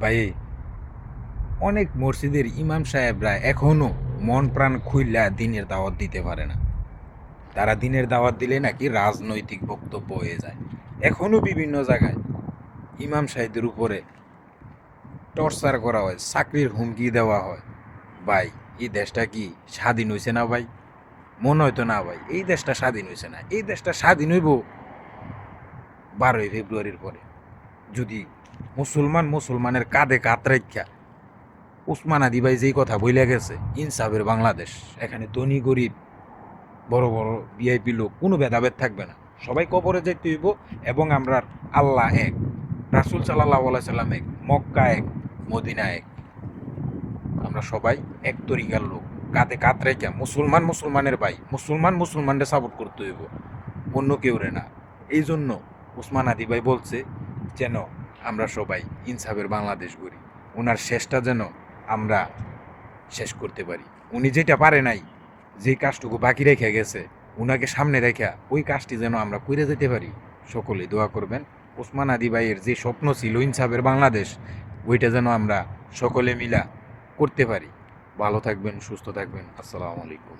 ভাই, অনেক মসজিদের ইমাম সাহেবরা এখনো মন প্রাণ খুইলা দিনের দাওয়াত দিতে পারে না। তারা দিনের দাওয়াত দিলে নাকি রাজনৈতিক বক্তব্য হয়ে যায়। এখনো বিভিন্ন জায়গায় ইমাম সাহেবদের উপরে টর্চার করা হয়, চাকরির হুমকি দেওয়া হয়। ভাই, এই দেশটা কি স্বাধীন হয়েছে না ভাই? মনে হয়তো না ভাই, এই দেশটা স্বাধীন হয়েছে না। এই দেশটা স্বাধীন হইব 12ই ফেব্রুয়ারির পরে, যদি মুসলমানের কাঁধে কাঁধ রাখা উসমান আদি ভাই যেই কথা বইলে গেছে, ইনসাফের বাংলাদেশ, এখানে ধনী গরিব, বড় বড় ভিআইপি লোক, কোনো ভেদাভেদ থাকবে না। সবাই কবরে যাইতে হইব, এবং আমরা আল্লাহ এক, রাসূল সাল্লাল্লাহু আলাইহি সাল্লাম এক, মক্কা এক, মদিনা এক। আমরা সবাই এক তরিকার লোক, কাঁধে কাঁধ রেখা মুসলমানের ভাই, মুসলমানদের সাপোর্ট করতে হইব, অন্য কেউ রে না। এই জন্য উসমান আদি ভাই বলছে যেন আমরা সবাই ইনসাফের বাংলাদেশ গড়ি, ওনার শেষটা যেন আমরা শেষ করতে পারি। উনি যেটা পারে নাই, যে কাজটুকু বাকি রেখে গেছে, উনাকে সামনে রেখা ওই কাজটি যেন আমরা করে যেতে পারি। সকলেই দোয়া করবেন। ওসমান আদি ভাইয়ের যে স্বপ্ন ছিল ইনসাফের বাংলাদেশ, ওইটা যেন আমরা সকলে মিলা করতে পারি। ভালো থাকবেন, সুস্থ থাকবেন। আসসালামু আলাইকুম।